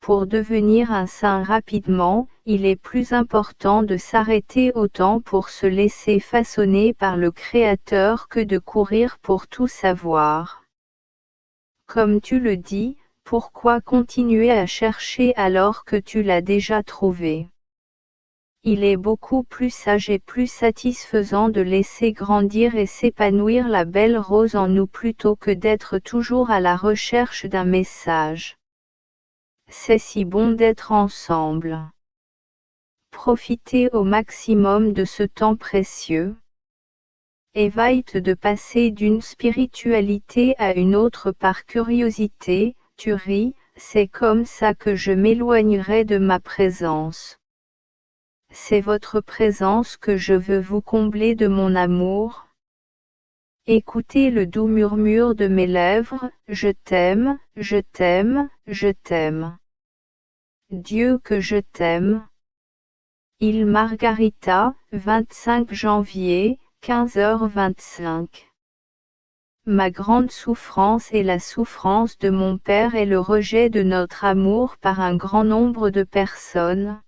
pour devenir un saint rapidement, il est plus important de s'arrêter autant pour se laisser façonner par le Créateur que de courir pour tout savoir. Comme tu le dis, pourquoi continuer à chercher alors que tu l'as déjà trouvé? Il est beaucoup plus sage et plus satisfaisant de laisser grandir et s'épanouir la belle rose en nous plutôt que d'être toujours à la recherche d'un message. C'est si bon d'être ensemble. Profitez au maximum de ce temps précieux. Évite de passer d'une spiritualité à une autre par curiosité, tu ris, c'est comme ça que je m'éloignerai de ma présence. C'est votre présence que je veux vous combler de mon amour. Écoutez le doux murmure de mes lèvres, je t'aime, je t'aime, je t'aime. Dieu que je t'aime. Il Margarita, 25 janvier, 15h25. Ma grande souffrance et la souffrance de mon Père est le rejet de notre amour par un grand nombre de personnes.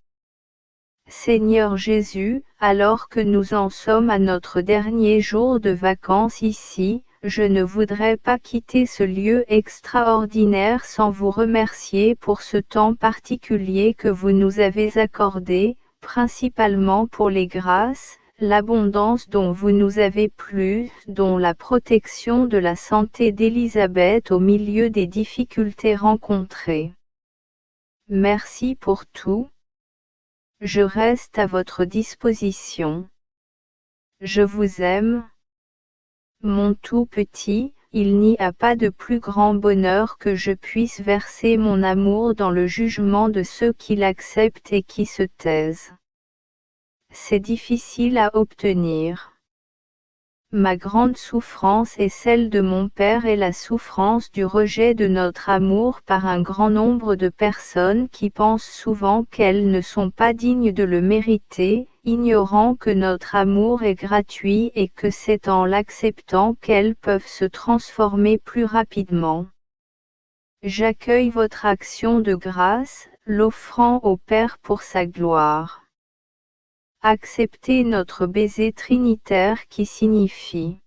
Seigneur Jésus, alors que nous en sommes à notre dernier jour de vacances ici, je ne voudrais pas quitter ce lieu extraordinaire sans vous remercier pour ce temps particulier que vous nous avez accordé, principalement pour les grâces, l'abondance dont vous nous avez plu, dont la protection de la santé d'Élisabeth au milieu des difficultés rencontrées. Merci pour tout. Je reste à votre disposition. Je vous aime. Mon tout petit, il n'y a pas de plus grand bonheur que je puisse verser mon amour dans le jugement de ceux qui l'acceptent et qui se taisent. C'est difficile à obtenir. Ma grande souffrance est celle de mon Père et la souffrance du rejet de notre amour par un grand nombre de personnes qui pensent souvent qu'elles ne sont pas dignes de le mériter, ignorant que notre amour est gratuit et que c'est en l'acceptant qu'elles peuvent se transformer plus rapidement. J'accueille votre action de grâce, l'offrant au Père pour sa gloire. Acceptez notre baiser trinitaire qui signifie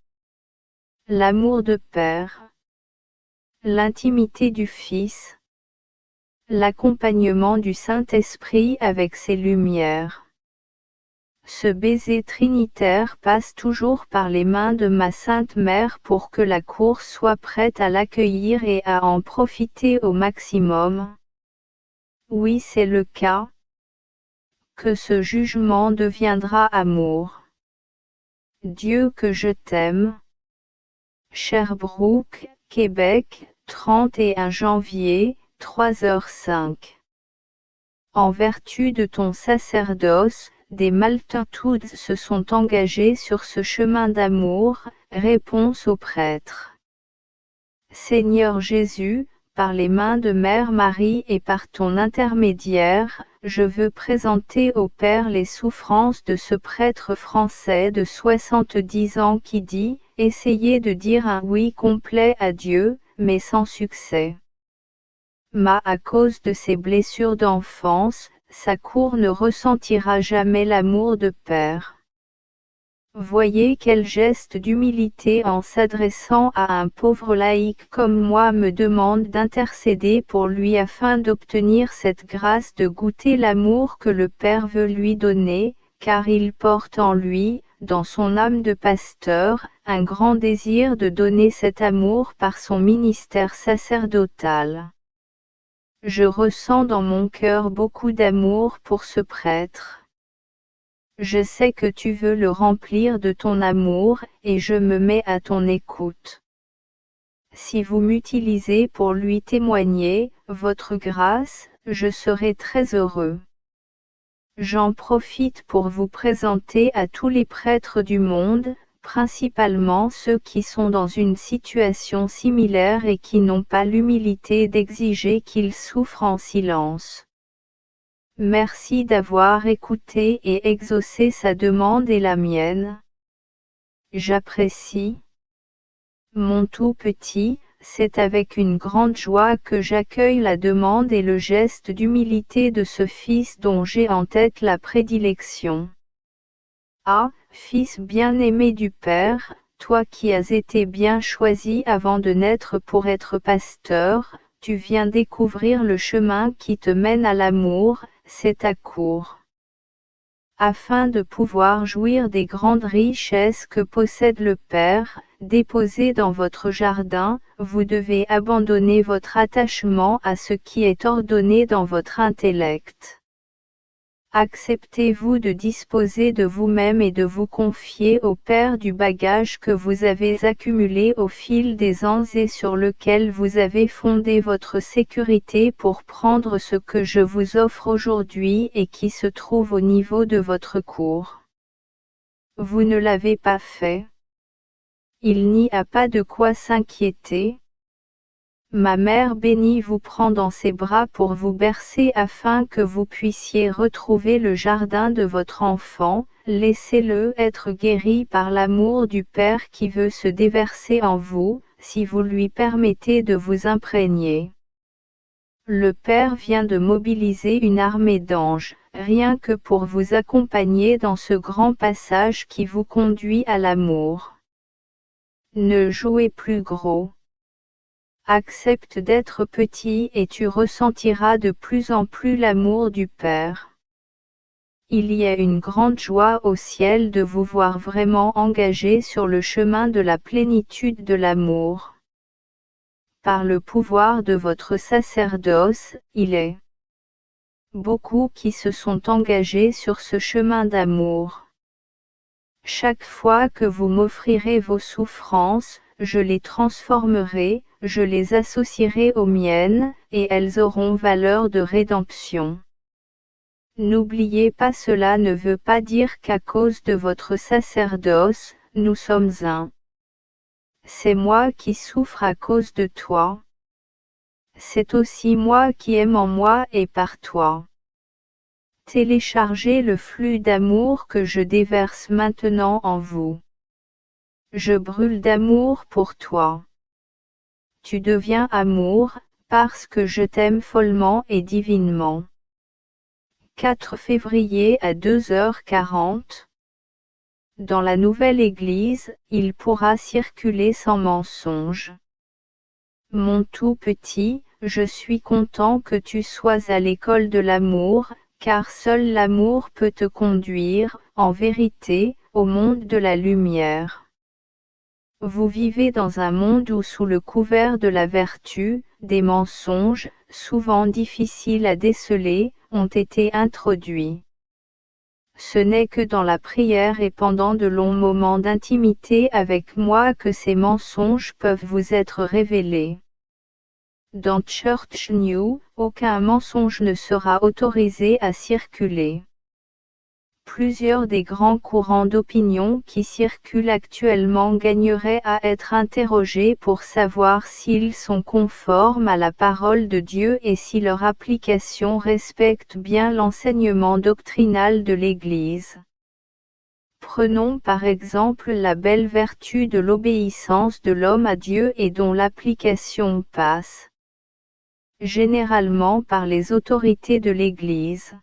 l'amour de Père, l'intimité du Fils, l'accompagnement du Saint-Esprit avec ses lumières. Ce baiser trinitaire passe toujours par les mains de ma Sainte Mère pour que la course soit prête à l'accueillir et à en profiter au maximum. Oui, c'est le cas. Que ce jugement deviendra amour. Dieu que je t'aime. Sherbrooke, Québec, 31 janvier, 3h05. En vertu de ton sacerdoce, des multitudes se sont engagés sur ce chemin d'amour, réponse au prêtre. Seigneur Jésus, par les mains de Mère Marie et par ton intermédiaire, je veux présenter au Père les souffrances de ce prêtre français de 70 ans qui dit, essayez de dire un oui complet à Dieu, mais sans succès. À cause de ses blessures d'enfance, sa cour ne ressentira jamais l'amour de Père. Voyez quel geste d'humilité en s'adressant à un pauvre laïc comme moi me demande d'intercéder pour lui afin d'obtenir cette grâce de goûter l'amour que le Père veut lui donner, car il porte en lui, dans son âme de pasteur, un grand désir de donner cet amour par son ministère sacerdotal. Je ressens dans mon cœur beaucoup d'amour pour ce prêtre. Je sais que tu veux le remplir de ton amour, et je me mets à ton écoute. Si vous m'utilisez pour lui témoigner votre grâce, je serai très heureux. J'en profite pour vous présenter à tous les prêtres du monde, principalement ceux qui sont dans une situation similaire et qui n'ont pas l'humilité d'exiger qu'ils souffrent en silence. Merci d'avoir écouté et exaucé sa demande et la mienne. J'apprécie. Mon tout petit, c'est avec une grande joie que j'accueille la demande et le geste d'humilité de ce Fils dont j'ai en tête la prédilection. Ah, Fils bien-aimé du Père, toi qui as été bien choisi avant de naître pour être pasteur, tu viens découvrir le chemin qui te mène à l'amour, c'est ta cour. Afin de pouvoir jouir des grandes richesses que possède le Père, déposées dans votre jardin, vous devez abandonner votre attachement à ce qui est ordonné dans votre intellect. Acceptez-vous de disposer de vous-même et de vous confier au Père du bagage que vous avez accumulé au fil des ans et sur lequel vous avez fondé votre sécurité pour prendre ce que je vous offre aujourd'hui et qui se trouve au niveau de votre cour. Vous ne l'avez pas fait. Il n'y a pas de quoi s'inquiéter. Ma mère bénie vous prend dans ses bras pour vous bercer afin que vous puissiez retrouver le jardin de votre enfant, laissez-le être guéri par l'amour du Père qui veut se déverser en vous, si vous lui permettez de vous imprégner. Le Père vient de mobiliser une armée d'anges, rien que pour vous accompagner dans ce grand passage qui vous conduit à l'amour. Ne jouez plus gros. Accepte d'être petit et tu ressentiras de plus en plus l'amour du Père. Il y a une grande joie au ciel de vous voir vraiment engagé sur le chemin de la plénitude de l'amour. Par le pouvoir de votre sacerdoce, il est beaucoup qui se sont engagés sur ce chemin d'amour. Chaque fois que vous m'offrirez vos souffrances, je les transformerai, je les associerai aux miennes, et elles auront valeur de rédemption. N'oubliez pas, cela ne veut pas dire qu'à cause de votre sacerdoce, nous sommes un. C'est moi qui souffre à cause de toi. C'est aussi moi qui aime en moi et par toi. Téléchargez le flux d'amour que je déverse maintenant en vous. Je brûle d'amour pour toi. Tu deviens amour, parce que je t'aime follement et divinement. 4 février à 2h40. Dans la nouvelle Église, il pourra circuler sans mensonge. Mon tout petit, je suis content que tu sois à l'école de l'amour, car seul l'amour peut te conduire, en vérité, au monde de la lumière. Vous vivez dans un monde où sous le couvert de la vertu, des mensonges, souvent difficiles à déceler, ont été introduits. Ce n'est que dans la prière et pendant de longs moments d'intimité avec moi que ces mensonges peuvent vous être révélés. Dans Church New, aucun mensonge ne sera autorisé à circuler. Plusieurs des grands courants d'opinion qui circulent actuellement gagneraient à être interrogés pour savoir s'ils sont conformes à la parole de Dieu et si leur application respecte bien l'enseignement doctrinal de l'Église. Prenons par exemple la belle vertu de l'obéissance de l'homme à Dieu et dont l'application passe généralement par les autorités de l'Église.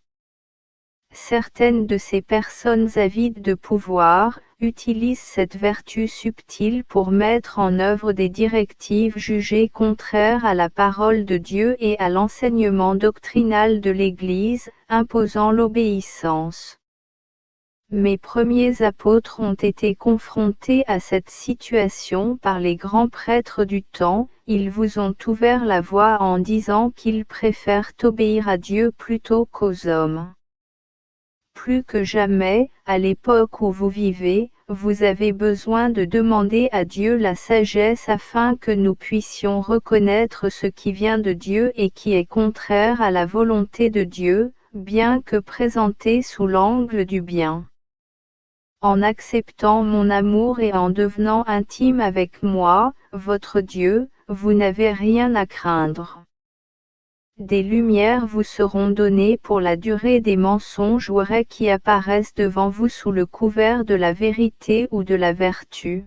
Certaines de ces personnes avides de pouvoir, utilisent cette vertu subtile pour mettre en œuvre des directives jugées contraires à la parole de Dieu et à l'enseignement doctrinal de l'Église, imposant l'obéissance. Mes premiers apôtres ont été confrontés à cette situation par les grands prêtres du temps, ils vous ont ouvert la voie en disant qu'ils préfèrent obéir à Dieu plutôt qu'aux hommes. Plus que jamais, à l'époque où vous vivez, vous avez besoin de demander à Dieu la sagesse afin que nous puissions reconnaître ce qui vient de Dieu et qui est contraire à la volonté de Dieu, bien que présenté sous l'angle du bien. En acceptant mon amour et en devenant intime avec moi, votre Dieu, vous n'avez rien à craindre. Des lumières vous seront données pour la durée des mensonges ou raies qui apparaissent devant vous sous le couvert de la vérité ou de la vertu.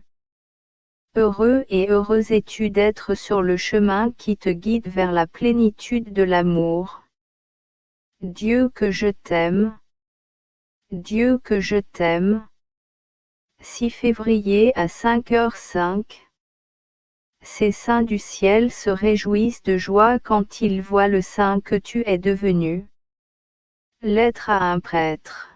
Heureux et heureuse es-tu d'être sur le chemin qui te guide vers la plénitude de l'amour. Dieu que je t'aime. Dieu que je t'aime. 6 février à 5h05. Ces saints du ciel se réjouissent de joie quand ils voient le saint que tu es devenu. Lettre à un prêtre.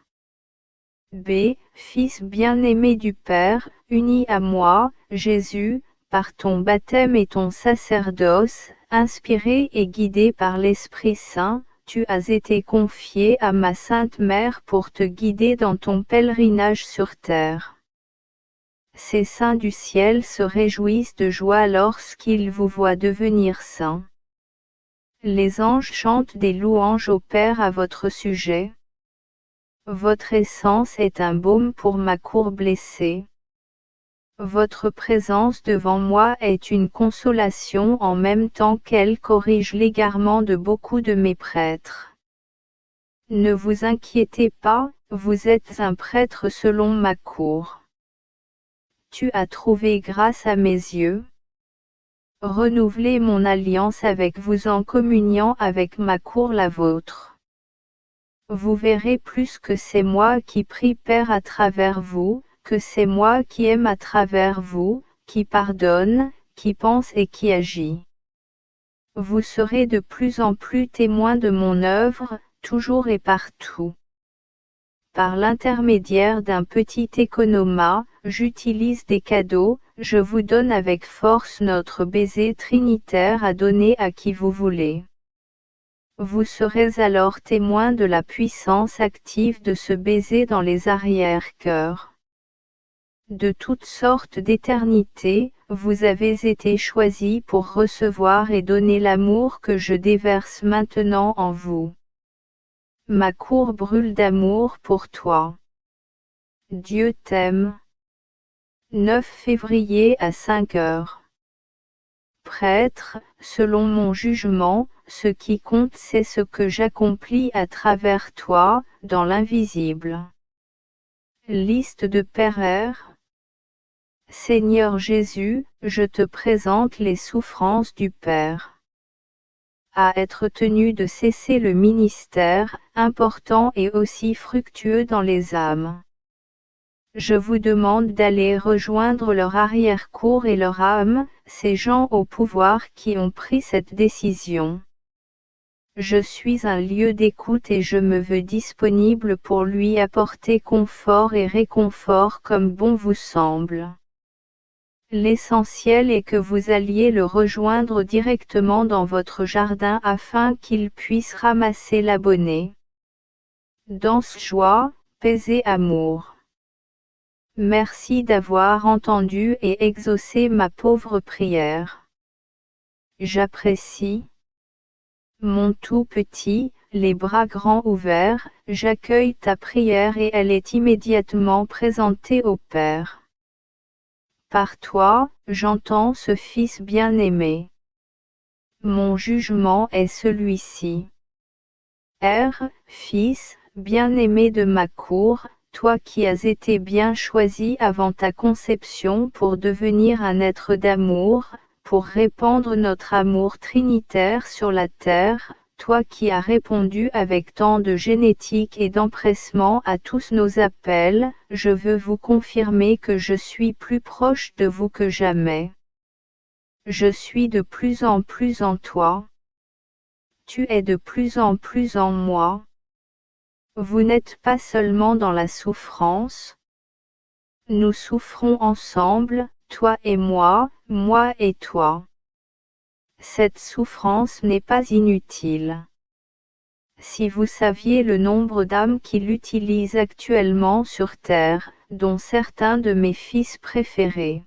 B. Fils bien-aimé du Père, uni à moi, Jésus, par ton baptême et ton sacerdoce, inspiré et guidé par l'Esprit Saint, tu as été confié à ma Sainte Mère pour te guider dans ton pèlerinage sur terre. Ces saints du ciel se réjouissent de joie lorsqu'ils vous voient devenir saints. Les anges chantent des louanges au Père à votre sujet. Votre essence est un baume pour ma cour blessée. Votre présence devant moi est une consolation en même temps qu'elle corrige l'égarement de beaucoup de mes prêtres. Ne vous inquiétez pas, vous êtes un prêtre selon ma cour. Tu as trouvé grâce à mes yeux. Renouvelez mon alliance avec vous en communiant avec ma cour la vôtre. Vous verrez plus que c'est moi qui prie Père à travers vous, que c'est moi qui aime à travers vous, qui pardonne, qui pense et qui agit. Vous serez de plus en plus témoins de mon œuvre, toujours et partout. Par l'intermédiaire d'un petit économat, j'utilise des cadeaux, je vous donne avec force notre baiser trinitaire à donner à qui vous voulez. Vous serez alors témoin de la puissance active de ce baiser dans les arrière-cœurs. De toutes sortes d'éternités, vous avez été choisis pour recevoir et donner l'amour que je déverse maintenant en vous. Ma cour brûle d'amour pour toi. Dieu t'aime. 9 février à 5h. Prêtre, selon mon jugement, ce qui compte c'est ce que j'accomplis à travers toi, dans l'invisible. Liste de Père. Seigneur Jésus, je te présente les souffrances du Père. À être tenu de cesser le ministère, important et aussi fructueux dans les âmes. Je vous demande d'aller rejoindre leur arrière-cour et leur âme, ces gens au pouvoir qui ont pris cette décision. Je suis un lieu d'écoute et je me veux disponible pour lui apporter confort et réconfort comme bon vous semble. L'essentiel est que vous alliez le rejoindre directement dans votre jardin afin qu'il puisse ramasser l'abonné. Danse joie, paix et amour. Merci d'avoir entendu et exaucé ma pauvre prière. J'apprécie. Mon tout petit, les bras grands ouverts, j'accueille ta prière et elle est immédiatement présentée au Père. Par toi, j'entends ce Fils bien-aimé. Mon jugement est celui-ci. Fils, bien-aimé de ma cour, toi qui as été bien choisi avant ta conception pour devenir un être d'amour, pour répandre notre amour trinitaire sur la terre, toi qui as répondu avec tant de génétique et d'empressement à tous nos appels, je veux vous confirmer que je suis plus proche de vous que jamais. Je suis de plus en plus en toi. Tu es de plus en plus en moi. Vous n'êtes pas seulement dans la souffrance. Nous souffrons ensemble, toi et moi et toi. Cette souffrance n'est pas inutile. Si vous saviez le nombre d'âmes qui l'utilisent actuellement sur terre, dont certains de mes fils préférés.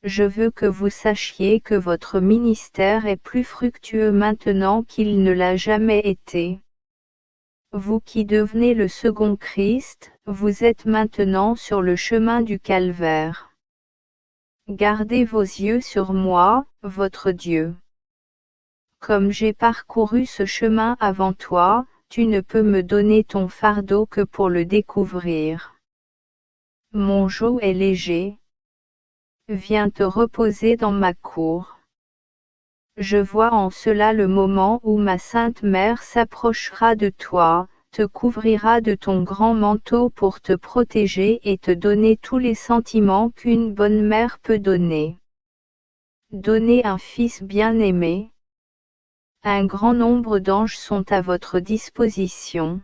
Je veux que vous sachiez que votre ministère est plus fructueux maintenant qu'il ne l'a jamais été. Vous qui devenez le second Christ, vous êtes maintenant sur le chemin du calvaire. Gardez vos yeux sur moi, votre Dieu. Comme j'ai parcouru ce chemin avant toi, tu ne peux me donner ton fardeau que pour le découvrir. Mon joug est léger. Viens te reposer dans ma cour. Je vois en cela le moment où ma Sainte Mère s'approchera de toi, te couvrira de ton grand manteau pour te protéger et te donner tous les sentiments qu'une bonne mère peut donner. Donnez un fils bien-aimé. Un grand nombre d'anges sont à votre disposition.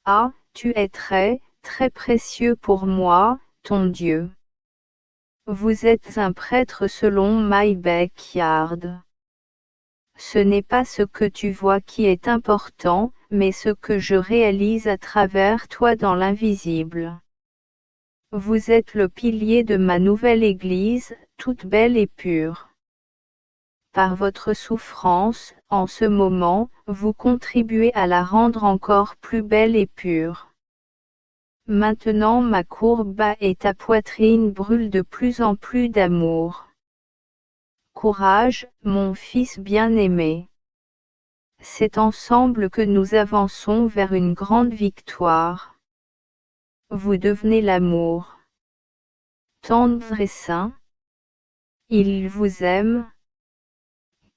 Ah, tu es très, très précieux pour moi, ton Dieu. Vous êtes un prêtre selon my backyard. Ce n'est pas ce que tu vois qui est important, mais ce que je réalise à travers toi dans l'invisible. Vous êtes le pilier de ma nouvelle Église, toute belle et pure. Par votre souffrance, en ce moment, vous contribuez à la rendre encore plus belle et pure. Maintenant ma courbe bat et ta poitrine brûle de plus en plus d'amour. Courage, mon fils bien-aimé. C'est ensemble que nous avançons vers une grande victoire. Vous devenez l'amour. Tendre et saint. Il vous aime.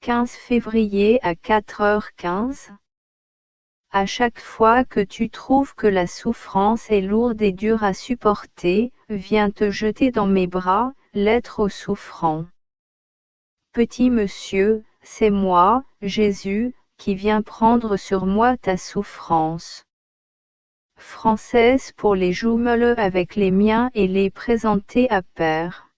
15 février à 4h15. À chaque fois que tu trouves que la souffrance est lourde et dure à supporter, viens te jeter dans mes bras, l'être aux souffrants. Petit monsieur, c'est moi, Jésus, qui viens prendre sur moi ta souffrance. Française pour les jumeler avec les miens et les présenter à Père.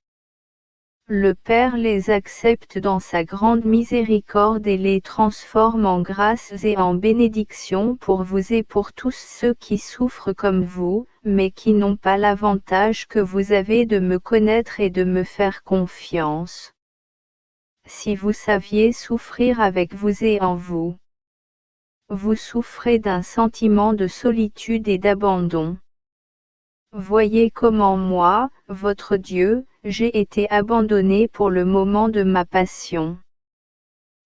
Le Père les accepte dans sa grande miséricorde et les transforme en grâces et en bénédictions pour vous et pour tous ceux qui souffrent comme vous, mais qui n'ont pas l'avantage que vous avez de me connaître et de me faire confiance. Si vous saviez souffrir avec vous et en vous. Vous souffrez d'un sentiment de solitude et d'abandon. Voyez comment moi, votre Dieu, j'ai été abandonné pour le moment de ma passion.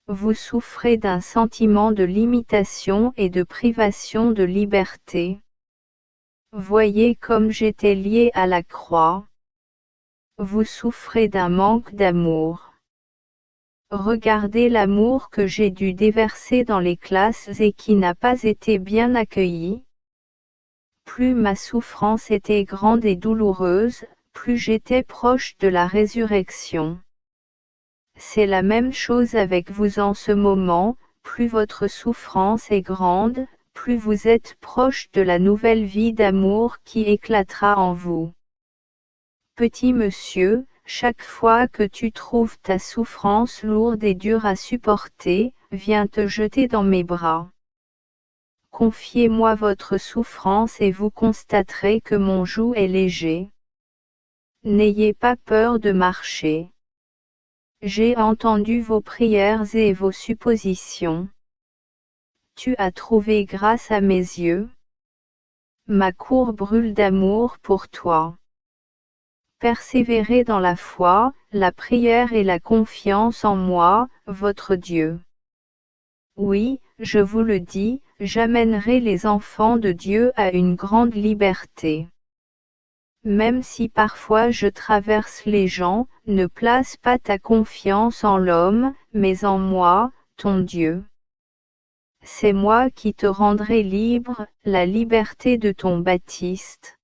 Vous souffrez d'un sentiment de limitation et de privation de liberté. Voyez comme j'étais lié à la croix. Vous souffrez d'un manque d'amour. Regardez l'amour que j'ai dû déverser dans les classes et qui n'a pas été bien accueilli. Plus ma souffrance était grande et douloureuse, plus j'étais proche de la résurrection. C'est la même chose avec vous en ce moment, plus votre souffrance est grande, plus vous êtes proche de la nouvelle vie d'amour qui éclatera en vous. Petit monsieur, chaque fois que tu trouves ta souffrance lourde et dure à supporter, viens te jeter dans mes bras. Confiez-moi votre souffrance et vous constaterez que mon joug est léger. N'ayez pas peur de marcher. J'ai entendu vos prières et vos suppositions. Tu as trouvé grâce à mes yeux. Ma cour brûle d'amour pour toi. Persévérez dans la foi, la prière et la confiance en moi, votre Dieu. Oui, je vous le dis, j'amènerai les enfants de Dieu à une grande liberté. Même si parfois je traverse les gens, ne place pas ta confiance en l'homme, mais en moi, ton Dieu. C'est moi qui te rendrai libre, la liberté de ton Baptiste.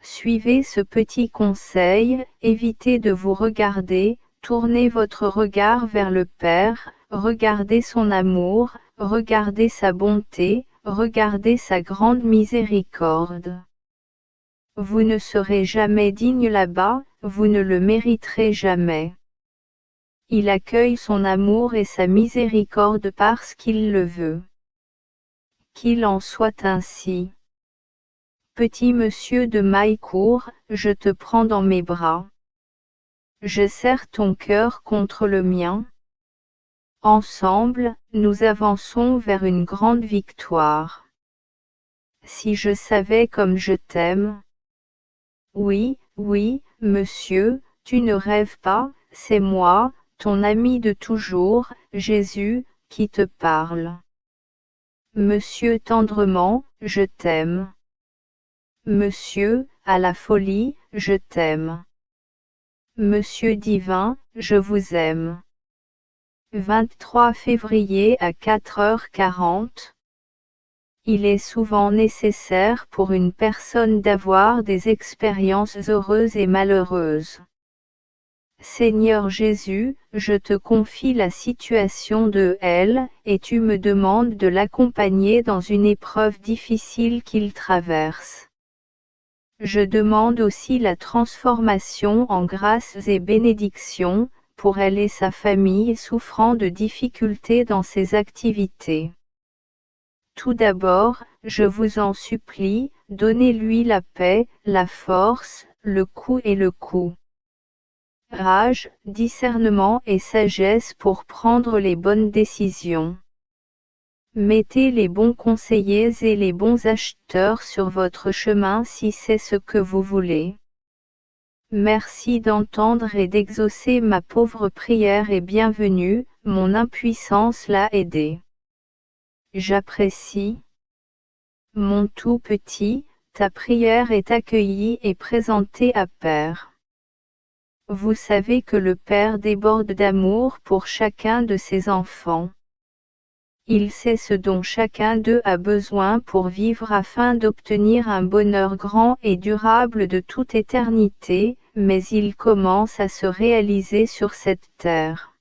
Suivez ce petit conseil, évitez de vous regarder, tournez votre regard vers le Père, regardez son amour, regardez sa bonté, regardez sa grande miséricorde. Vous ne serez jamais digne là-bas, vous ne le mériterez jamais. Il accueille son amour et sa miséricorde parce qu'il le veut. Qu'il en soit ainsi. Petit monsieur de Maillecourt, je te prends dans mes bras. Je serre ton cœur contre le mien. Ensemble, nous avançons vers une grande victoire. Si je savais comme je t'aime. Oui, oui, monsieur, tu ne rêves pas, c'est moi, ton ami de toujours, Jésus, qui te parle. Monsieur tendrement, je t'aime. Monsieur, à la folie, je t'aime. Monsieur divin, je vous aime. 23 février à 4h40. Il est souvent nécessaire pour une personne d'avoir des expériences heureuses et malheureuses. Seigneur Jésus, je te confie la situation de elle, et tu me demandes de l'accompagner dans une épreuve difficile qu'il traverse. Je demande aussi la transformation en grâces et bénédictions, pour elle et sa famille souffrant de difficultés dans ses activités. Tout d'abord, je vous en supplie, donnez-lui la paix, la force, le coup. Rage, discernement et sagesse pour prendre les bonnes décisions. Mettez les bons conseillers et les bons acheteurs sur votre chemin si c'est ce que vous voulez. Merci d'entendre et d'exaucer ma pauvre prière et bienvenue, mon impuissance l'a aidé. J'apprécie. Mon tout petit, ta prière est accueillie et présentée à Père. Vous savez que le Père déborde d'amour pour chacun de ses enfants. Il sait ce dont chacun d'eux a besoin pour vivre afin d'obtenir un bonheur grand et durable de toute éternité, mais il commence à se réaliser sur cette terre.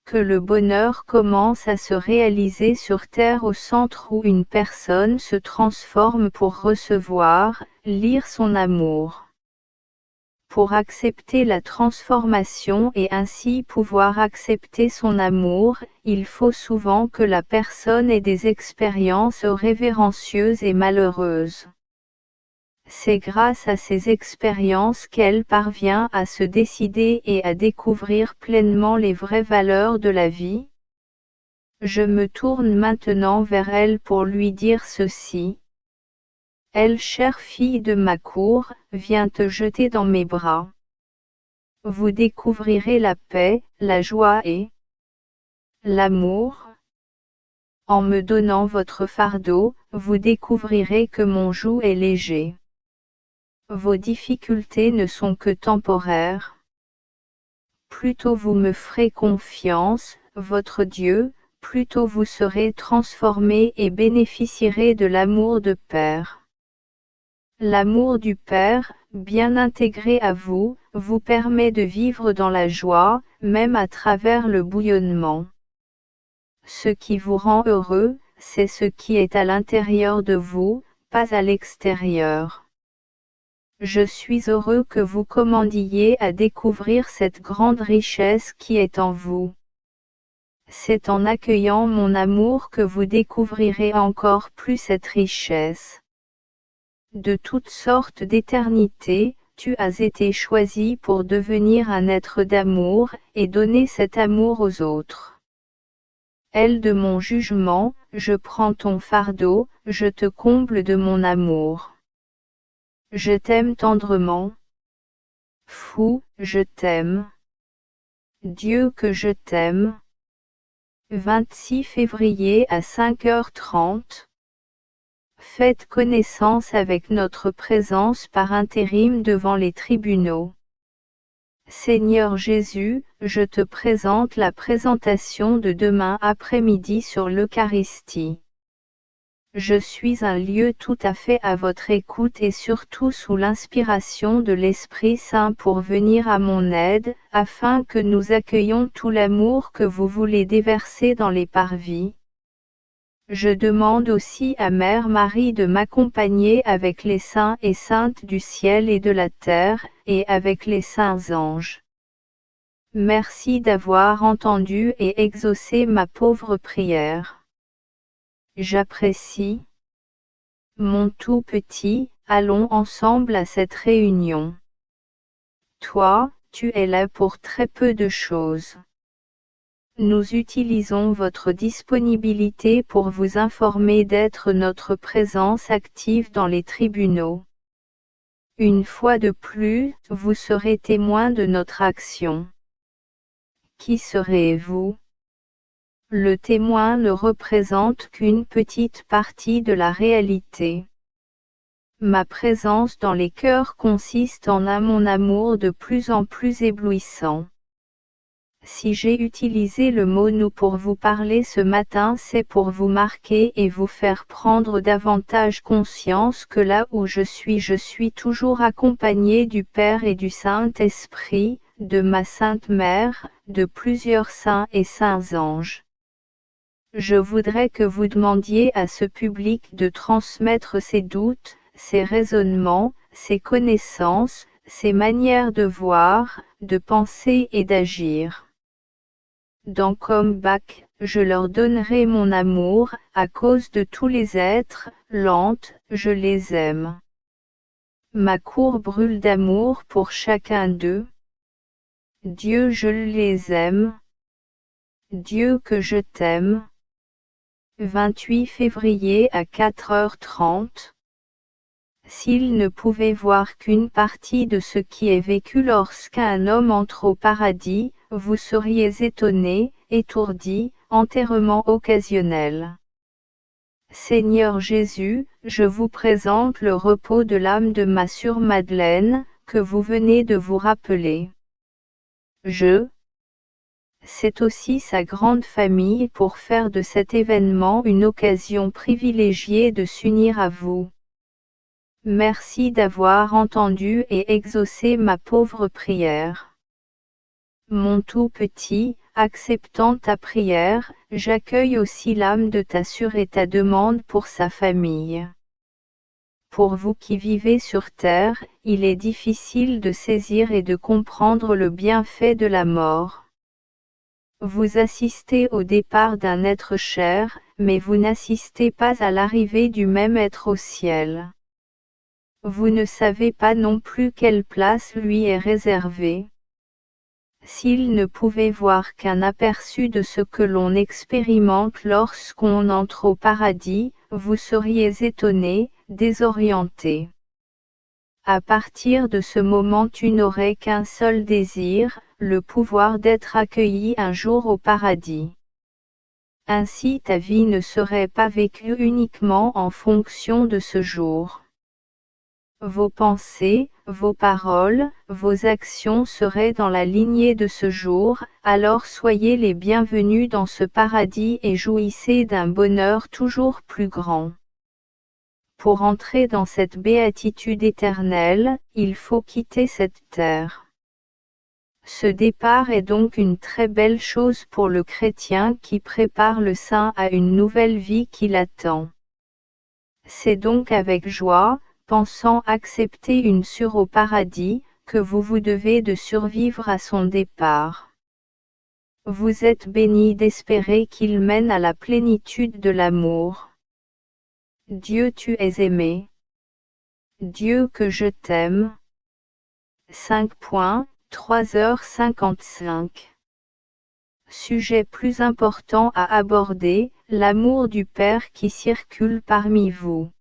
Que le bonheur commence à se réaliser sur terre au centre où une personne se transforme pour recevoir, lire son amour. Pour accepter la transformation et ainsi pouvoir accepter son amour, il faut souvent que la personne ait des expériences révérencieuses et malheureuses. C'est grâce à ces expériences qu'elle parvient à se décider et à découvrir pleinement les vraies valeurs de la vie. Je me tourne maintenant vers elle pour lui dire ceci. Elle, chère fille de ma cour, viens te jeter dans mes bras. Vous découvrirez la paix, la joie et l'amour. En me donnant votre fardeau, vous découvrirez que mon joug est léger. Vos difficultés ne sont que temporaires. Plutôt vous me ferez confiance, votre Dieu, plutôt vous serez transformé et bénéficierez de l'amour de Père. L'amour du Père, bien intégré à vous, vous permet de vivre dans la joie, même à travers le bouillonnement. Ce qui vous rend heureux, c'est ce qui est à l'intérieur de vous, pas à l'extérieur. Je suis heureux que vous commandiez à découvrir cette grande richesse qui est en vous. C'est en accueillant mon amour que vous découvrirez encore plus cette richesse. De toutes sortes d'éternités, tu as été choisi pour devenir un être d'amour, et donner cet amour aux autres. Aile de mon jugement, je prends ton fardeau, je te comble de mon amour. Je t'aime tendrement. Fou, je t'aime. Dieu que je t'aime. 26 février à 5h30. Faites connaissance avec notre présence par intérim devant les tribunaux. Seigneur Jésus, je te présente la présentation de demain après-midi sur l'Eucharistie. Je suis un lieu tout à fait à votre écoute et surtout sous l'inspiration de l'Esprit Saint pour venir à mon aide, afin que nous accueillions tout l'amour que vous voulez déverser dans les parvis. Je demande aussi à Mère Marie de m'accompagner avec les saints et saintes du ciel et de la terre, et avec les saints anges. Merci d'avoir entendu et exaucé ma pauvre prière. J'apprécie. Mon tout petit, allons ensemble à cette réunion. Toi, tu es là pour très peu de choses. Nous utilisons votre disponibilité pour vous informer d'être notre présence active dans les tribunaux. Une fois de plus, vous serez témoin de notre action. Qui serez-vous ? Le témoin ne représente qu'une petite partie de la réalité. Ma présence dans les cœurs consiste en mon amour de plus en plus éblouissant. Si j'ai utilisé le mot nous pour vous parler ce matin, c'est pour vous marquer et vous faire prendre davantage conscience que là où je suis toujours accompagné du Père et du Saint-Esprit, de ma Sainte Mère, de plusieurs saints et saints anges. Je voudrais que vous demandiez à ce public de transmettre ses doutes, ses raisonnements, ses connaissances, ses manières de voir, de penser et d'agir. Dans Comeback, je leur donnerai mon amour, à cause de tous les êtres, lentes, je les aime. Ma cour brûle d'amour pour chacun d'eux. Dieu, je les aime. Dieu que je t'aime. 28 février à 4h30. S'ils ne pouvaient voir qu'une partie de ce qui est vécu lorsqu'un homme entre au paradis, vous seriez étonnés, étourdis, enterrement occasionnel. Seigneur Jésus, je vous présente le repos de l'âme de ma sœur Madeleine, que vous venez de vous rappeler. C'est aussi sa grande famille pour faire de cet événement une occasion privilégiée de s'unir à vous. Merci d'avoir entendu et exaucé ma pauvre prière. Mon tout petit, acceptant ta prière, j'accueille aussi l'âme de ta sœur et ta demande pour sa famille. Pour vous qui vivez sur terre, il est difficile de saisir et de comprendre le bienfait de la mort. Vous assistez au départ d'un être cher, mais vous n'assistez pas à l'arrivée du même être au ciel. Vous ne savez pas non plus quelle place lui est réservée. S'il ne pouvait voir qu'un aperçu de ce que l'on expérimente lorsqu'on entre au paradis, vous seriez étonné, désorienté. À partir de ce moment tu n'aurais qu'un seul désir, le pouvoir d'être accueilli un jour au paradis. Ainsi ta vie ne serait pas vécue uniquement en fonction de ce jour. Vos pensées, vos paroles, vos actions seraient dans la lignée de ce jour, alors soyez les bienvenus dans ce paradis et jouissez d'un bonheur toujours plus grand. Pour entrer dans cette béatitude éternelle, il faut quitter cette terre. Ce départ est donc une très belle chose pour le chrétien qui prépare le saint à une nouvelle vie qui l'attend. C'est donc avec joie, pensant accepter une sœur au paradis, que vous devez de survivre à son départ. Vous êtes bénis d'espérer qu'il mène à la plénitude de l'amour. Dieu, tu es aimé. Dieu que je t'aime. 3h55. Sujet plus important à aborder, l'amour du Père qui circule parmi vous.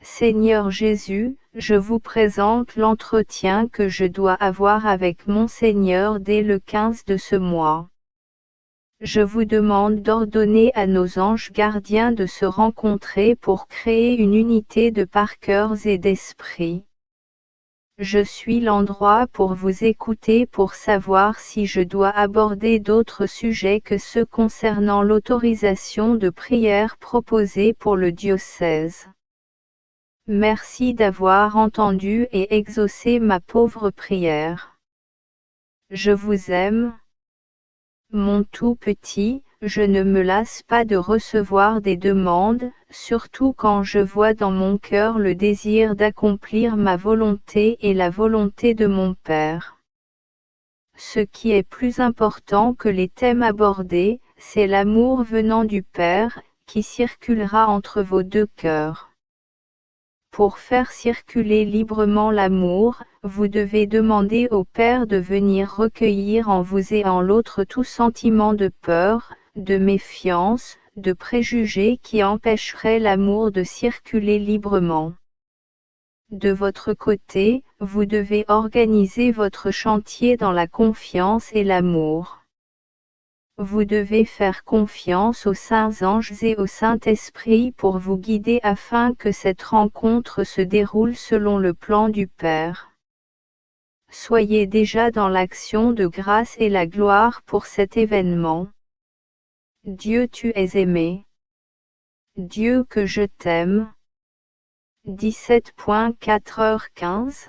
Seigneur Jésus, je vous présente l'entretien que je dois avoir avec mon Seigneur dès le 15 de ce mois. Je vous demande d'ordonner à nos anges gardiens de se rencontrer pour créer une unité de par cœurs et d'esprit. Je suis l'endroit pour vous écouter pour savoir si je dois aborder d'autres sujets que ceux concernant l'autorisation de prière proposée pour le diocèse. Merci d'avoir entendu et exaucé ma pauvre prière. Je vous aime. Mon tout petit, je ne me lasse pas de recevoir des demandes, surtout quand je vois dans mon cœur le désir d'accomplir ma volonté et la volonté de mon Père. Ce qui est plus important que les thèmes abordés, c'est l'amour venant du Père, qui circulera entre vos deux cœurs. Pour faire circuler librement l'amour, vous devez demander au Père de venir recueillir en vous et en l'autre tout sentiment de peur, de méfiance, de préjugés qui empêcherait l'amour de circuler librement. De votre côté, vous devez organiser votre chantier dans la confiance et l'amour. vous devez faire confiance aux saints anges et au Saint-Esprit pour vous guider afin que cette rencontre se déroule selon le plan du Père. Soyez déjà dans l'action de grâce et la gloire pour cet événement. Dieu, tu es aimé. Dieu, que je t'aime. 17.4h15.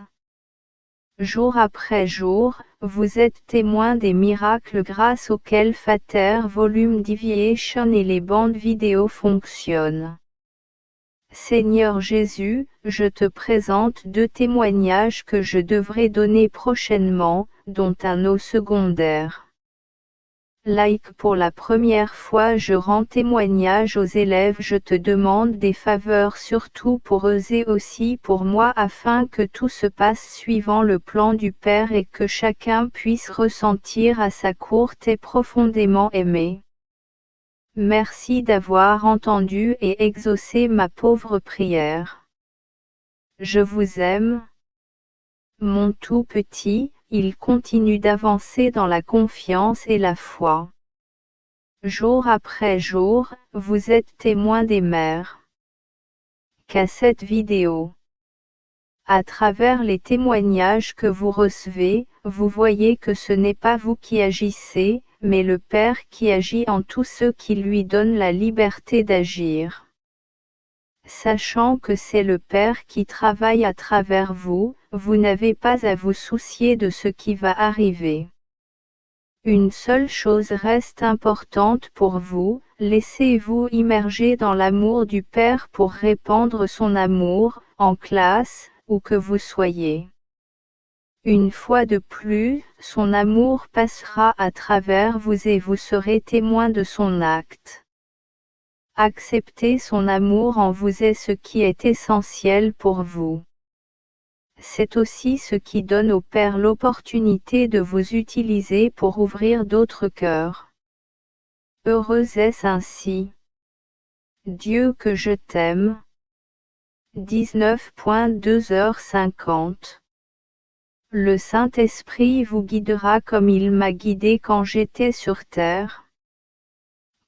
Jour après jour, vous êtes témoin des miracles grâce auxquels Fater Volume Deviation et les bandes vidéo fonctionnent. Seigneur Jésus, je te présente 2 témoignages que je devrais donner prochainement, dont un au secondaire. Like pour la première fois je rends témoignage aux élèves, je te demande des faveurs surtout pour eux et aussi pour moi afin que tout se passe suivant le plan du Père et que chacun puisse ressentir à sa courte et profondément aimé. Merci d'avoir entendu et exaucé ma pauvre prière. Je vous aime. Mon tout petit, il continue d'avancer dans la confiance et la foi. Jour après jour, vous êtes témoin des mères. Cassette vidéo. À travers les témoignages que vous recevez, vous voyez que ce n'est pas vous qui agissez, mais le Père qui agit en tous ceux qui lui donnent la liberté d'agir. Sachant que c'est le Père qui travaille à travers vous, vous n'avez pas à vous soucier de ce qui va arriver. Une seule chose reste importante pour vous, laissez-vous immerger dans l'amour du Père pour répandre son amour, en classe, où que vous soyez. Une fois de plus, son amour passera à travers vous et vous serez témoin de son acte. Accepter son amour en vous est ce qui est essentiel pour vous. C'est aussi ce qui donne au Père l'opportunité de vous utiliser pour ouvrir d'autres cœurs. Heureux est-ce ainsi. Dieu, que je t'aime. 19.2h50. Le Saint-Esprit vous guidera comme il m'a guidé quand j'étais sur terre.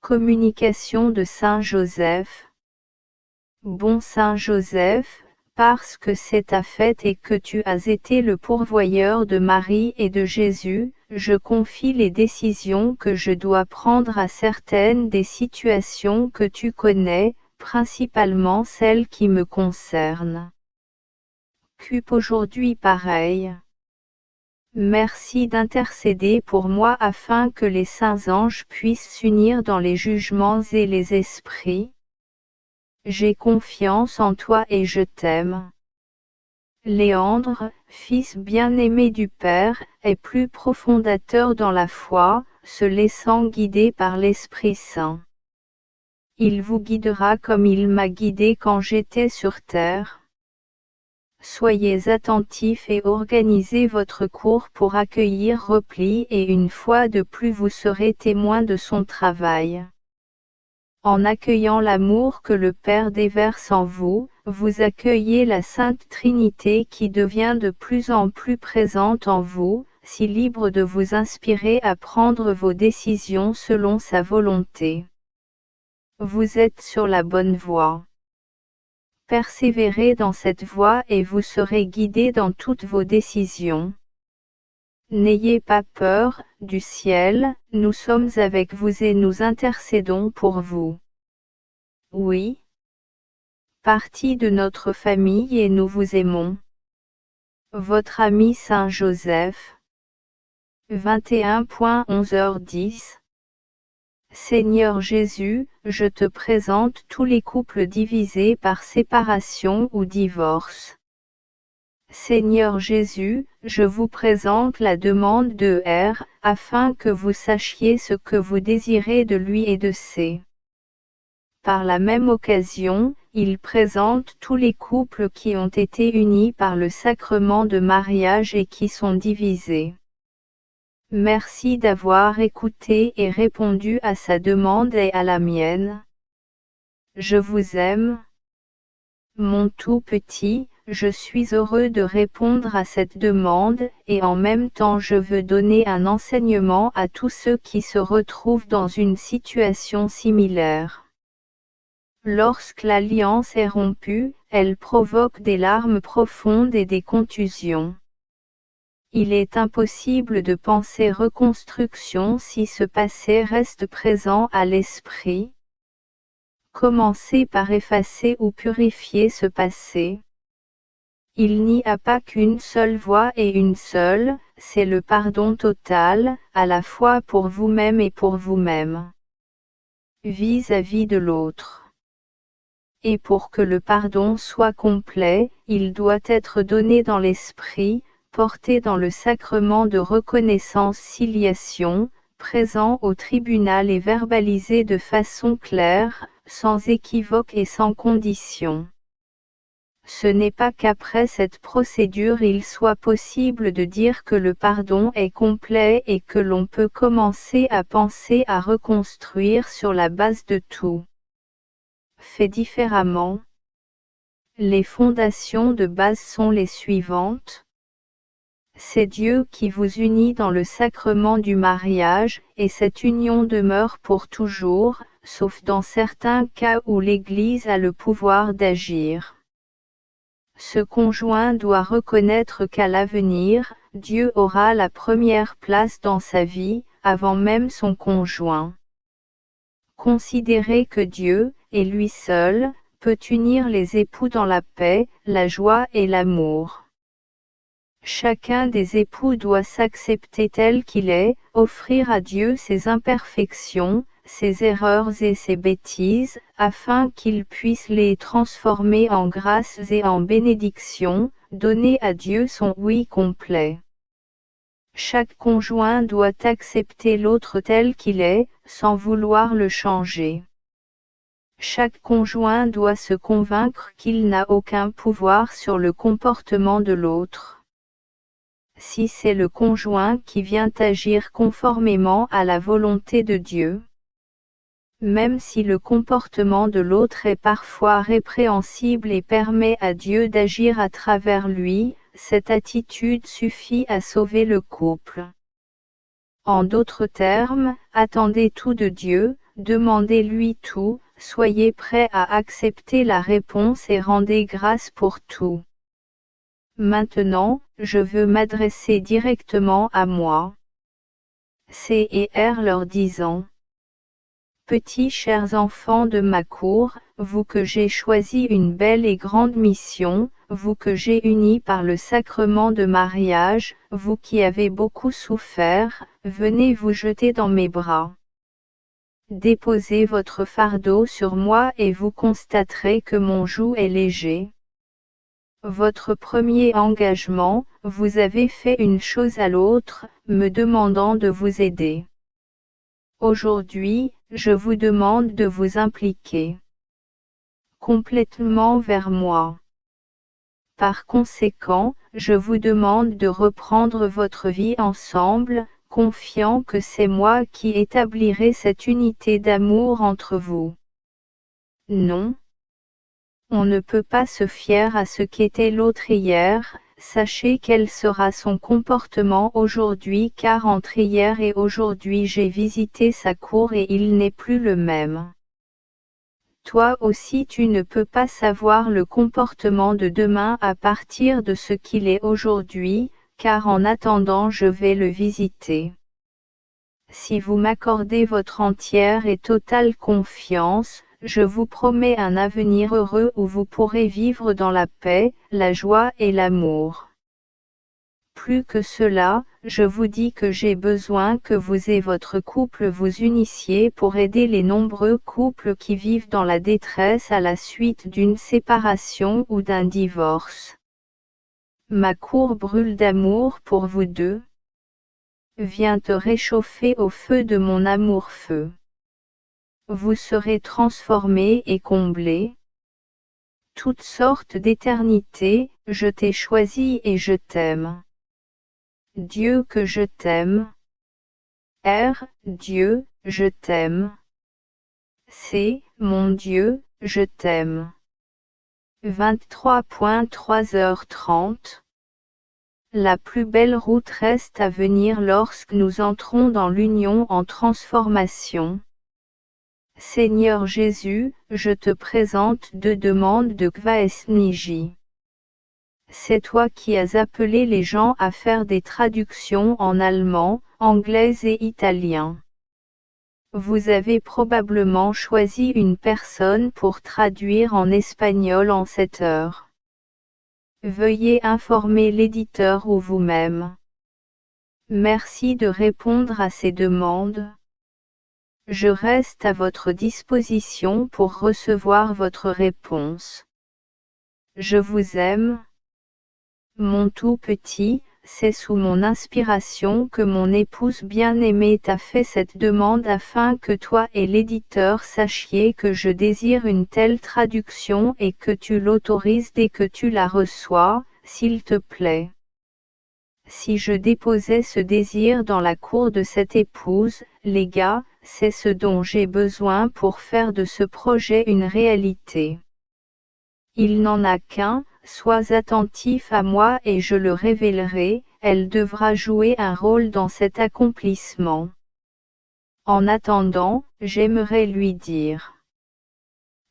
Communication de Saint Joseph. Bon Saint Joseph, parce que c'est ta fête et que tu as été le pourvoyeur de Marie et de Jésus, je confie les décisions que je dois prendre à certaines des situations que tu connais, principalement celles qui me concernent. Cup aujourd'hui pareil. Merci d'intercéder pour moi afin que les saints anges puissent s'unir dans les jugements et les esprits. J'ai confiance en toi et je t'aime. Léandre, fils bien-aimé du Père, est plus profondateur dans la foi, se laissant guider par l'Esprit Saint. Il vous guidera comme il m'a guidé quand j'étais sur terre. Soyez attentifs et organisez votre cours pour accueillir repli et une fois de plus vous serez témoin de son travail. En accueillant l'amour que le Père déverse en vous, vous accueillez la Sainte Trinité qui devient de plus en plus présente en vous, si libre de vous inspirer à prendre vos décisions selon sa volonté. Vous êtes sur la bonne voie. Persévérez dans cette voie et vous serez guidé dans toutes vos décisions. N'ayez pas peur, du ciel, nous sommes avec vous et nous intercédons pour vous. Oui. Partie de notre famille et nous vous aimons. Votre ami Saint Joseph. 21.11h10. Seigneur Jésus, je te présente tous les couples divisés par séparation ou divorce. Seigneur Jésus, je vous présente la demande de R, afin que vous sachiez ce que vous désirez de lui et de ses. Par la même occasion, il présente tous les couples qui ont été unis par le sacrement de mariage et qui sont divisés. Merci d'avoir écouté et répondu à sa demande et à la mienne. Je vous aime. Mon tout petit, je suis heureux de répondre à cette demande, et en même temps je veux donner un enseignement à tous ceux qui se retrouvent dans une situation similaire. Lorsque l'alliance est rompue, elle provoque des larmes profondes et des contusions. Il est impossible de penser reconstruction si ce passé reste présent à l'esprit. Commencez par effacer ou purifier ce passé. Il n'y a pas qu'une seule voie et une seule, c'est le pardon total, à la fois pour vous-même et pour vous-même. Vis-à-vis de l'autre. Et pour que le pardon soit complet, il doit être donné dans l'esprit, porté dans le sacrement de reconnaissance-ciliation, présent au tribunal et verbalisé de façon claire, sans équivoque et sans condition. Ce n'est pas qu'après cette procédure il soit possible de dire que le pardon est complet et que l'on peut commencer à penser à reconstruire sur la base de tout. Fait différemment. Les fondations de base sont les suivantes. C'est Dieu qui vous unit dans le sacrement du mariage, et cette union demeure pour toujours, sauf dans certains cas où l'Église a le pouvoir d'agir. Ce conjoint doit reconnaître qu'à l'avenir, Dieu aura la première place dans sa vie, avant même son conjoint. Considérez que Dieu, et lui seul, peut unir les époux dans la paix, la joie et l'amour. Chacun des époux doit s'accepter tel qu'il est, offrir à Dieu ses imperfections, ses erreurs et ses bêtises, afin qu'il puisse les transformer en grâces et en bénédictions, donner à Dieu son oui complet. Chaque conjoint doit accepter l'autre tel qu'il est, sans vouloir le changer. Chaque conjoint doit se convaincre qu'il n'a aucun pouvoir sur le comportement de l'autre. Si c'est le conjoint qui vient agir conformément à la volonté de Dieu, même si le comportement de l'autre est parfois répréhensible et permet à Dieu d'agir à travers lui, cette attitude suffit à sauver le couple. En d'autres termes, attendez tout de Dieu, demandez-lui tout, soyez prêt à accepter la réponse et rendez grâce pour tout. Maintenant, je veux m'adresser directement à moi. C et R leur disant. Petits chers enfants de ma cour, vous que j'ai choisi une belle et grande mission, vous que j'ai unis par le sacrement de mariage, vous qui avez beaucoup souffert, venez vous jeter dans mes bras. Déposez votre fardeau sur moi et vous constaterez que mon joug est léger. Votre premier engagement, vous avez fait une chose à l'autre, me demandant de vous aider. Aujourd'hui, je vous demande de vous impliquer complètement vers moi. Par conséquent, je vous demande de reprendre votre vie ensemble, confiant que c'est moi qui établirai cette unité d'amour entre vous. Non. On ne peut pas se fier à ce qu'était l'autre hier, sachez quel sera son comportement aujourd'hui car entre hier et aujourd'hui j'ai visité sa cour et il n'est plus le même. Toi aussi tu ne peux pas savoir le comportement de demain à partir de ce qu'il est aujourd'hui, car en attendant je vais le visiter. Si vous m'accordez votre entière et totale confiance, je vous promets un avenir heureux où vous pourrez vivre dans la paix, la joie et l'amour. Plus que cela, je vous dis que j'ai besoin que vous et votre couple vous unissiez pour aider les nombreux couples qui vivent dans la détresse à la suite d'une séparation ou d'un divorce. Ma cour brûle d'amour pour vous deux. Viens te réchauffer au feu de mon amour-feu. Vous serez transformés et comblés. Toutes sortes d'éternité, je t'ai choisi et je t'aime. Dieu que je t'aime. R. Dieu, je t'aime. C. Mon Dieu, je t'aime. 23.3h30. La plus belle route reste à venir lorsque nous entrons dans l'union en transformation. Seigneur Jésus, je te présente deux demandes de Kvaesniji. C'est toi qui as appelé les gens à faire des traductions en allemand, anglais et italien. Vous avez probablement choisi une personne pour traduire en espagnol en cette heure. Veuillez informer l'éditeur ou vous-même. Merci de répondre à ces demandes. Je reste à votre disposition pour recevoir votre réponse. Je vous aime. Mon tout petit, c'est sous mon inspiration que mon épouse bien-aimée t'a fait cette demande afin que toi et l'éditeur sachiez que je désire une telle traduction et que tu l'autorises dès que tu la reçois, s'il te plaît. Si je déposais ce désir dans la cour de cette épouse, les gars, c'est ce dont j'ai besoin pour faire de ce projet une réalité. Il n'en a qu'un, sois attentif à moi et je le révélerai, elle devra jouer un rôle dans cet accomplissement. En attendant, j'aimerais lui dire.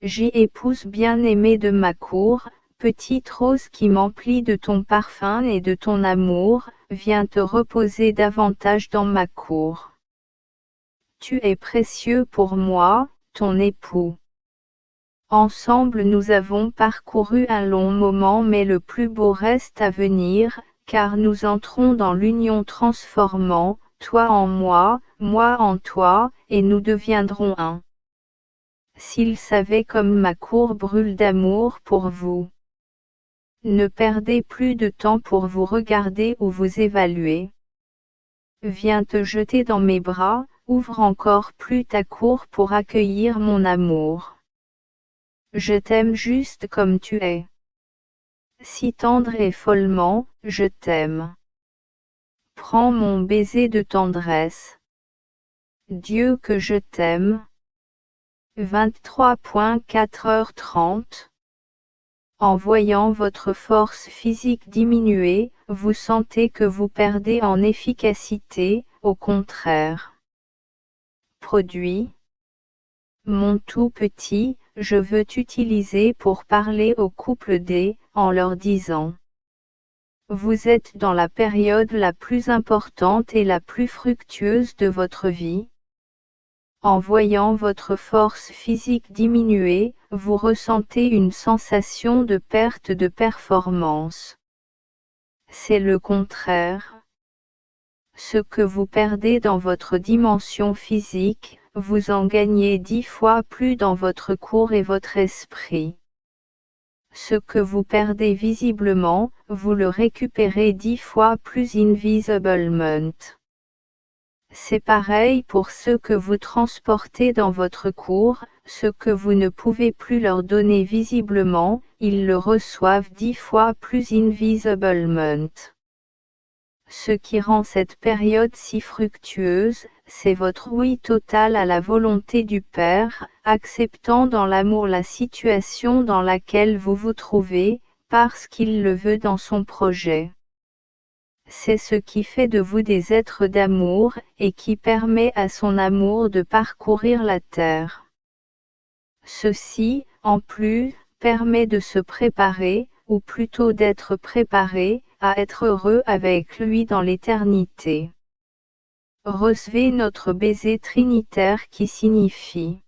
J'y épouse bien-aimée de ma cour, petite rose qui m'emplit de ton parfum et de ton amour, viens te reposer davantage dans ma cour. Tu es précieux pour moi, ton époux. Ensemble nous avons parcouru un long moment mais le plus beau reste à venir, car nous entrons dans l'union transformant, toi en moi en toi, et nous deviendrons un. S'il savait comme ma cour brûle d'amour pour vous. Ne perdez plus de temps pour vous regarder ou vous évaluer. Viens te jeter dans mes bras, ouvre encore plus ta cour pour accueillir mon amour. Je t'aime juste comme tu es. Si tendre et follement, je t'aime. Prends mon baiser de tendresse. Dieu que je t'aime. 23.4h30. En voyant votre force physique diminuer, vous sentez que vous perdez en efficacité, au contraire. Produit. Mon tout petit, je veux t'utiliser pour parler au couple D, en leur disant. Vous êtes dans la période la plus importante et la plus fructueuse de votre vie. En voyant votre force physique diminuer, vous ressentez une sensation de perte de performance. C'est le contraire. Ce que vous perdez dans votre dimension physique, vous en gagnez 10 fois plus dans votre cour et votre esprit. Ce que vous perdez visiblement, vous le récupérez 10 fois plus invisiblement. C'est pareil pour ceux que vous transportez dans votre cour, ce que vous ne pouvez plus leur donner visiblement, ils le reçoivent 10 fois plus invisiblement. Ce qui rend cette période si fructueuse, c'est votre oui total à la volonté du Père, acceptant dans l'amour la situation dans laquelle vous vous trouvez, parce qu'il le veut dans son projet. C'est ce qui fait de vous des êtres d'amour, et qui permet à son amour de parcourir la terre. Ceci, en plus, permet de se préparer, ou plutôt d'être préparé, à être heureux avec lui dans l'éternité. Recevez notre baiser trinitaire qui signifie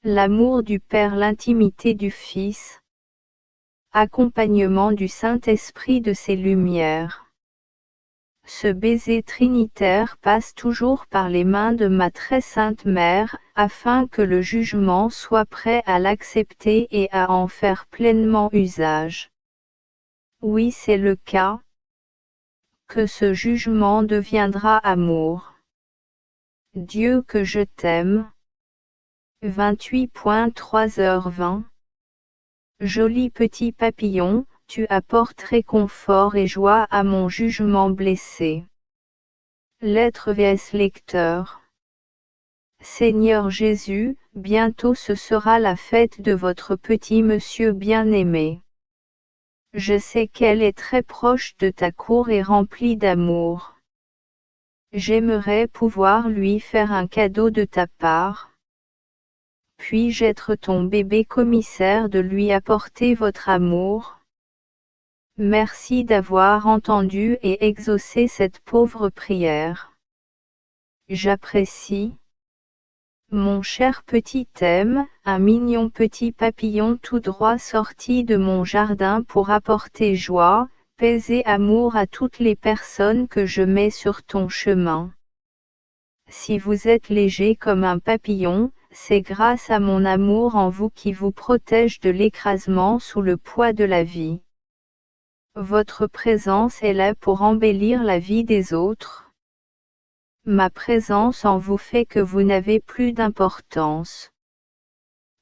l'amour du Père, l'intimité du Fils, accompagnement du Saint-Esprit de ses lumières. Ce baiser trinitaire passe toujours par les mains de ma très sainte Mère, afin que le jugement soit prêt à l'accepter et à en faire pleinement usage. Oui, c'est le cas. Que ce jugement deviendra amour. Dieu que je t'aime. 28.3h20. Joli petit papillon, tu apportes réconfort et joie à mon jugement blessé. Lettre vs lecteur. Seigneur Jésus, bientôt ce sera la fête de votre petit monsieur bien-aimé. Je sais qu'elle est très proche de ta cour et remplie d'amour. J'aimerais pouvoir lui faire un cadeau de ta part. Puis-je être ton bébé commissaire de lui apporter votre amour? Merci d'avoir entendu et exaucé cette pauvre prière. J'apprécie. Mon cher petit thème, un mignon petit papillon tout droit sorti de mon jardin pour apporter joie, paix et amour à toutes les personnes que je mets sur ton chemin. Si vous êtes léger comme un papillon, c'est grâce à mon amour en vous qui vous protège de l'écrasement sous le poids de la vie. Votre présence est là pour embellir la vie des autres. Ma présence en vous fait que vous n'avez plus d'importance.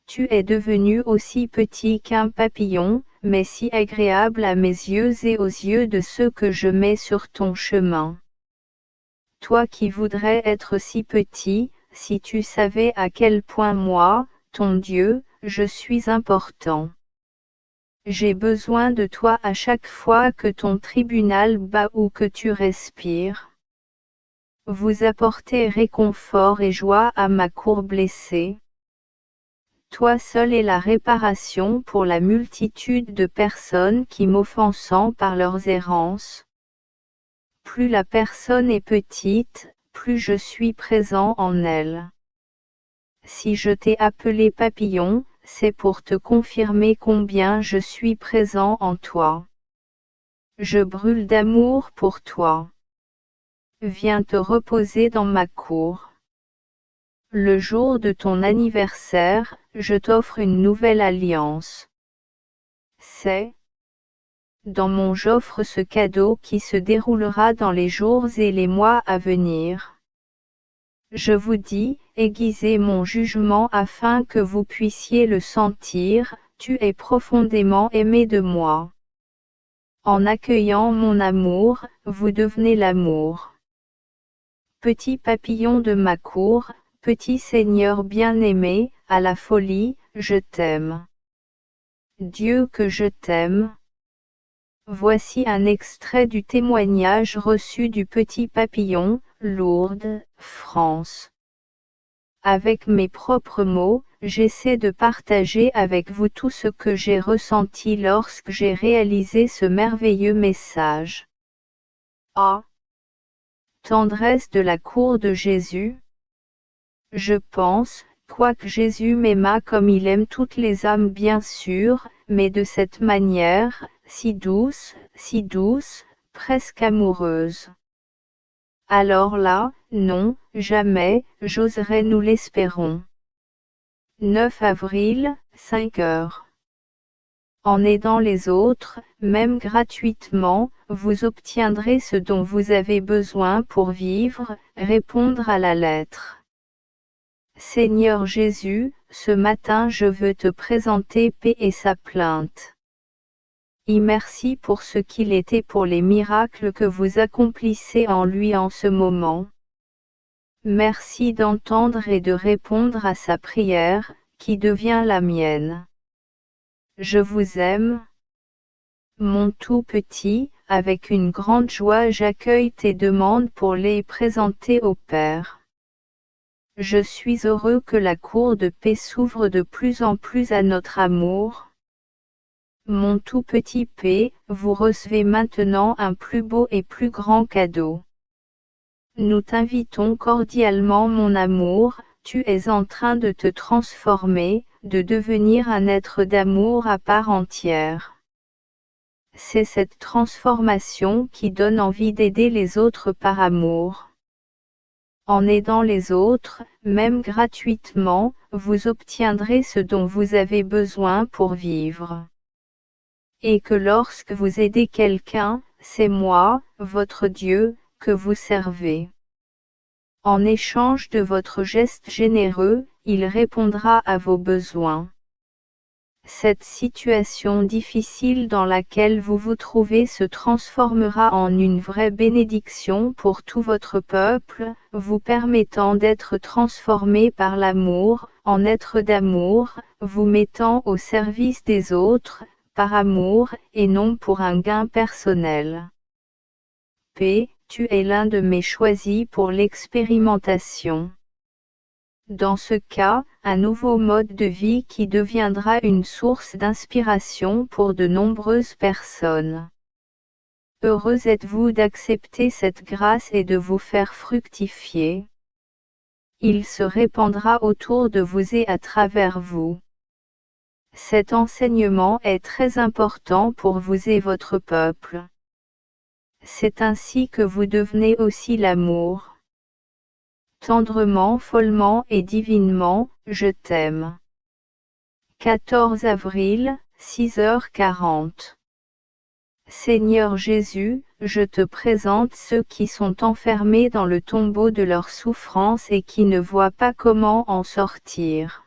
Tu es devenu aussi petit qu'un papillon, mais si agréable à mes yeux et aux yeux de ceux que je mets sur ton chemin. Toi qui voudrais être si petit, si tu savais à quel point moi, ton Dieu, je suis important. J'ai besoin de toi à chaque fois que ton tribunal bat ou que tu respires. Vous apportez réconfort et joie à ma cour blessée. Toi seul es la réparation pour la multitude de personnes qui m'offensant par leurs errances. Plus la personne est petite, plus je suis présent en elle. Si je t'ai appelé papillon, c'est pour te confirmer combien je suis présent en toi. Je brûle d'amour pour toi. Viens te reposer dans ma cour. Le jour de ton anniversaire, je t'offre une nouvelle alliance. C'est dans mon j'offre ce cadeau qui se déroulera dans les jours et les mois à venir. Je vous dis, aiguisez mon jugement afin que vous puissiez le sentir, tu es profondément aimé de moi. En accueillant mon amour, vous devenez l'amour. Petit papillon de ma cour, petit Seigneur bien-aimé, à la folie, je t'aime. Dieu que je t'aime. Voici un extrait du témoignage reçu du petit papillon, Lourdes, France. Avec mes propres mots, j'essaie de partager avec vous tout ce que j'ai ressenti lorsque j'ai réalisé ce merveilleux message. Ah! Tendresse de la cour de Jésus. Je pense, quoique Jésus m'aima comme il aime toutes les âmes bien sûr, mais de cette manière, si douce, presque amoureuse. Alors là, non, jamais, j'oserais nous l'espérons. 9 avril, 5 heures. En aidant les autres, même gratuitement, vous obtiendrez ce dont vous avez besoin pour vivre, répondre à la lettre. Seigneur Jésus, ce matin je veux te présenter paix et sa plainte. Et merci pour ce qu'il était pour les miracles que vous accomplissez en lui en ce moment. Merci d'entendre et de répondre à sa prière, qui devient la mienne. Je vous aime. Mon tout petit, avec une grande joie j'accueille tes demandes pour les présenter au Père. Je suis heureux que la cour de paix s'ouvre de plus en plus à notre amour. Mon tout petit P, vous recevez maintenant un plus beau et plus grand cadeau. Nous t'invitons cordialement mon amour, tu es en train de te transformer, de devenir un être d'amour à part entière. C'est cette transformation qui donne envie d'aider les autres par amour. En aidant les autres, même gratuitement, vous obtiendrez ce dont vous avez besoin pour vivre. Et que lorsque vous aidez quelqu'un, c'est moi, votre Dieu, que vous servez. En échange de votre geste généreux, il répondra à vos besoins. Cette situation difficile dans laquelle vous vous trouvez se transformera en une vraie bénédiction pour tout votre peuple, vous permettant d'être transformé par l'amour, en être d'amour, vous mettant au service des autres, par amour, et non pour un gain personnel. P. Tu es l'un de mes choisis pour l'expérimentation. Dans ce cas, un nouveau mode de vie qui deviendra une source d'inspiration pour de nombreuses personnes. Heureux êtes-vous d'accepter cette grâce et de vous faire fructifier. Il se répandra autour de vous et à travers vous. Cet enseignement est très important pour vous et votre peuple. C'est ainsi que vous devenez aussi l'amour. Tendrement, follement et divinement, je t'aime. 14 avril, 6h40. Seigneur Jésus, je te présente ceux qui sont enfermés dans le tombeau de leur souffrance et qui ne voient pas comment en sortir.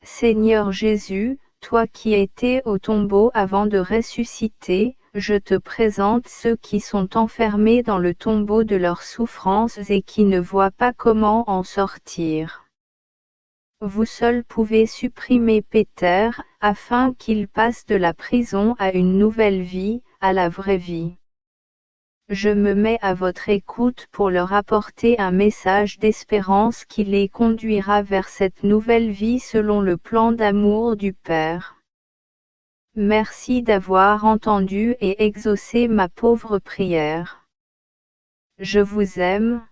Seigneur Jésus, toi qui étais au tombeau avant de ressusciter, je te présente ceux qui sont enfermés dans le tombeau de leurs souffrances et qui ne voient pas comment en sortir. Vous seul pouvez supprimer Péter, afin qu'il passe de la prison à une nouvelle vie, à la vraie vie. Je me mets à votre écoute pour leur apporter un message d'espérance qui les conduira vers cette nouvelle vie selon le plan d'amour du Père. Merci d'avoir entendu et exaucé ma pauvre prière. Je vous aime.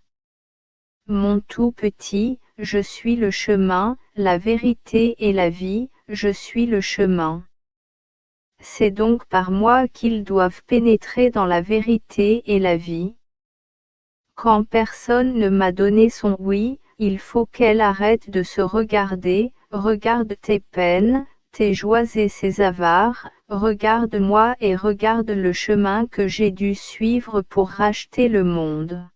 Mon tout petit, je suis le chemin, la vérité et la vie, je suis le chemin. C'est donc par moi qu'ils doivent pénétrer dans la vérité et la vie. Quand personne ne m'a donné son oui, il faut qu'elle arrête de se regarder, regarde tes peines, tes joies et ses avares, regarde-moi et regarde le chemin que j'ai dû suivre pour racheter le monde.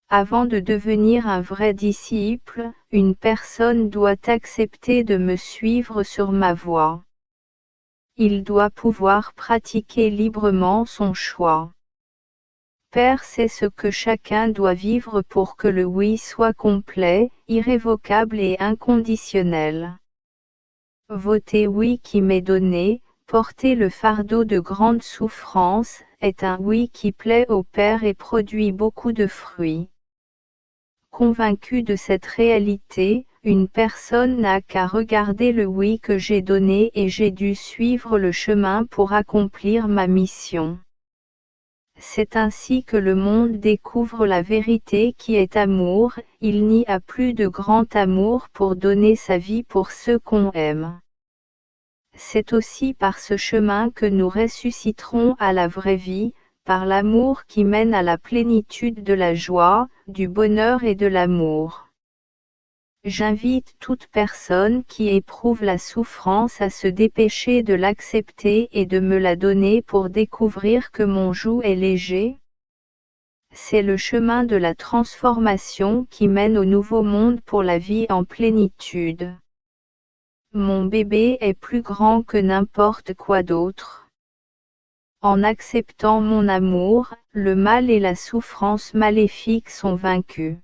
Avant de devenir un vrai disciple, une personne doit accepter de me suivre sur ma voie. Il doit pouvoir pratiquer librement son choix. Père sait ce que chacun doit vivre pour que le oui soit complet, irrévocable et inconditionnel. Voter oui qui m'est donné, porter le fardeau de grande souffrance, est un oui qui plaît au Père et produit beaucoup de fruits. Convaincu de cette réalité, une personne n'a qu'à regarder le oui que j'ai donné et j'ai dû suivre le chemin pour accomplir ma mission. C'est ainsi que le monde découvre la vérité qui est amour, il n'y a plus de grand amour pour donner sa vie pour ceux qu'on aime. C'est aussi par ce chemin que nous ressusciterons à la vraie vie, par l'amour qui mène à la plénitude de la joie, du bonheur et de l'amour. J'invite toute personne qui éprouve la souffrance à se dépêcher de l'accepter et de me la donner pour découvrir que mon joug est léger. C'est le chemin de la transformation qui mène au nouveau monde pour la vie en plénitude. Mon bébé est plus grand que n'importe quoi d'autre. En acceptant mon amour, le mal et la souffrance maléfique sont vaincus.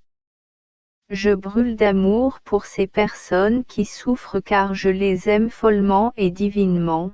Je brûle d'amour pour ces personnes qui souffrent car je les aime follement et divinement.